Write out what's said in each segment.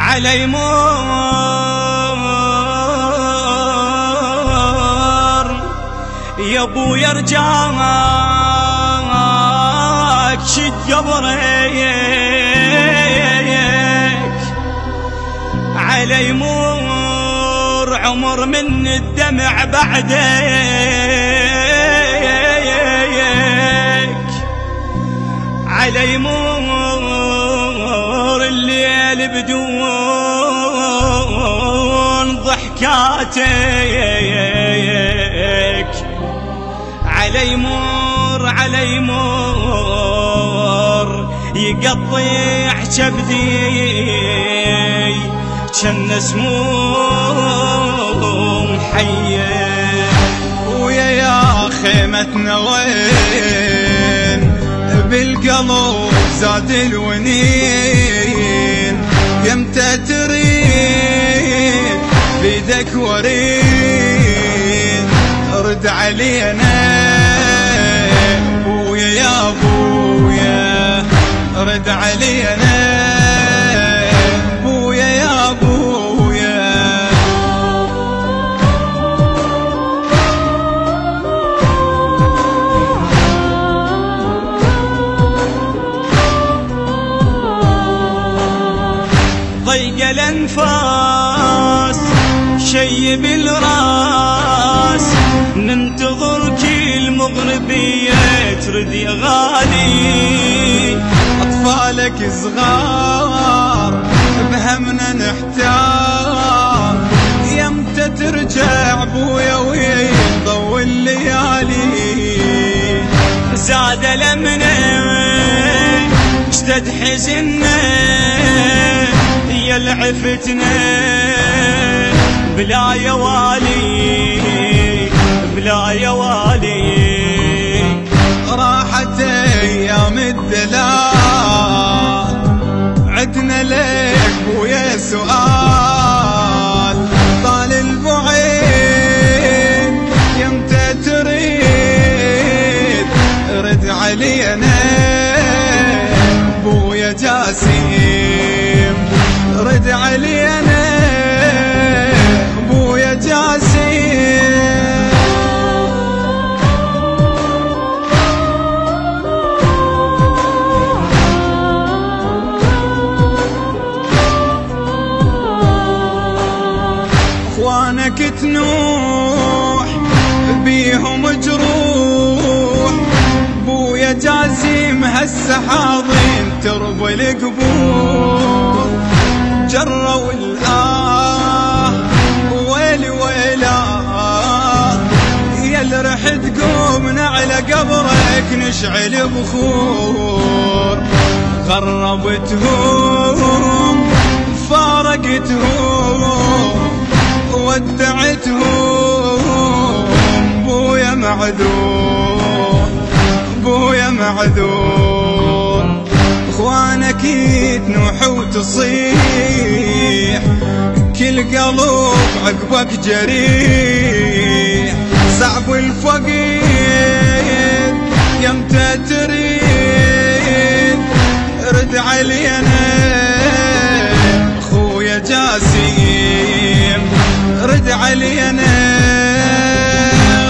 علي مر يا ابو يرجعك شد قبرك علي مر عمر من الدمع بعدك علي مر الليل بدون ضحكاتك علي مر يقطع كبدي كان سموم حيه ويا خيمتنا وين بالقلب زاد الونين يمتى تريد بيدك وريد رد علينا ابويا يا ابويا رد علينا ابويا يا ابويا ضيق الانفاس شي بالراس ننتظر كل مغربية ترد يا غالي اطفالك صغار بهمنا نحتار يمتى ترجع ابويا ويضوي الليالي زاد لمنا اشتد حزننا يا عفتنا بلا يا والي بلا يا والي راحت ايام الدلال عدنا لك بويا سؤال طال البعيد يمتى تريد رد علينا بويا جاسم رد علينا ابويا جاسم اخوانك تنوح بيهم جروح ابويا جاسم هسه حاضن ترب القبور جروا الآه ويلي ويلاه يا اللي رح تقومنا على قبرك نشعل بخور غربتهم فارقتهم ودعتهم بويا معذور بويا معذور اخوانك تنوح وتصيح كل قلب عقبك جريح صعب الفقيد يمتى تريد رد علينا اخويا جاسم رد علينا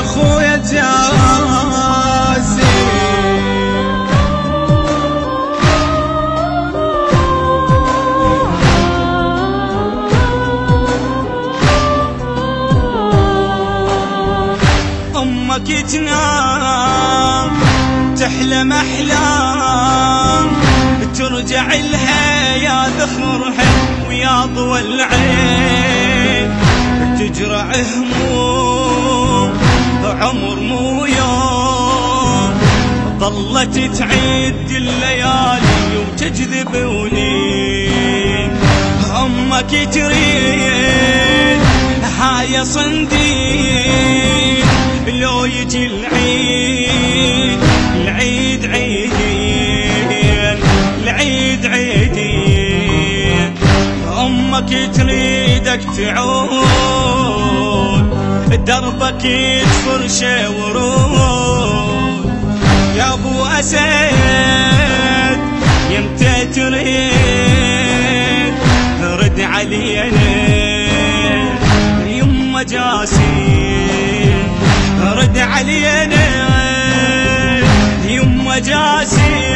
اخويا جاسم امك تنام تحلم احلام ترجع لها يا ذخرها ويا ضوى العين تجرع هموم عمر مو يوم ظلت تعيد الليالي وتجذب ولين امك تريد هاي صنديق لو يجي العيد العيد عيدين العيد عيدين امك تريدك تعود دربك تفرشه ورود يا ابو اسد يمتى تريد رد علينا يما جاسين رد علينا يما جاسين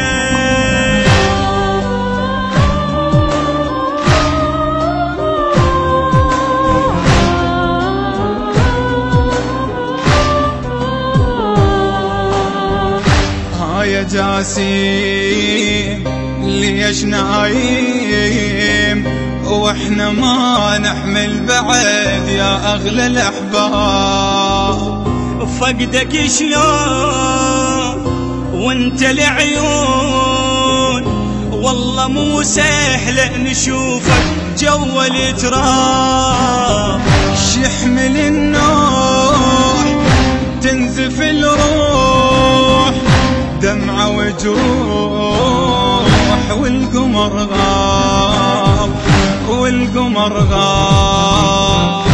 يا جاسيم ليش نايم واحنا ما نحمل بعد يا اغلى الاحباب فقدك شلون وانت العيون والله مو سهل نشوفك جوا التراب شحمل النوح تنزف الروح دمعة وجروح والقمر غاب والقمر غاب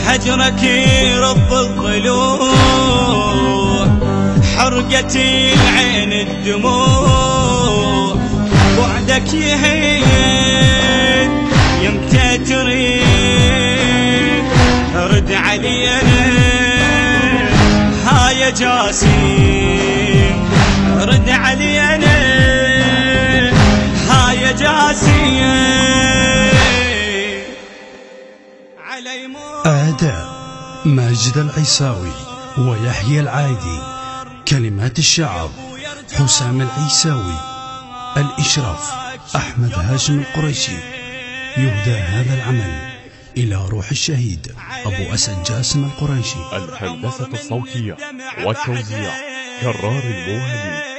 حجرك يرض الضلوع حرقت العين الدموع بعدك يهين يمتى تريد رد علينا ها يا جاسيم رد علينا ها يا جاسيم أداء ماجد العيساوي ويحيى العايدي، كلمات الشعر حسام العيساوي، الإشراف أحمد هاشم القريشي. يهدى هذا العمل إلى روح الشهيد أبو أسد جاسم القريشي. الهندسة الصوتية والتوزيع كرار الموهبي.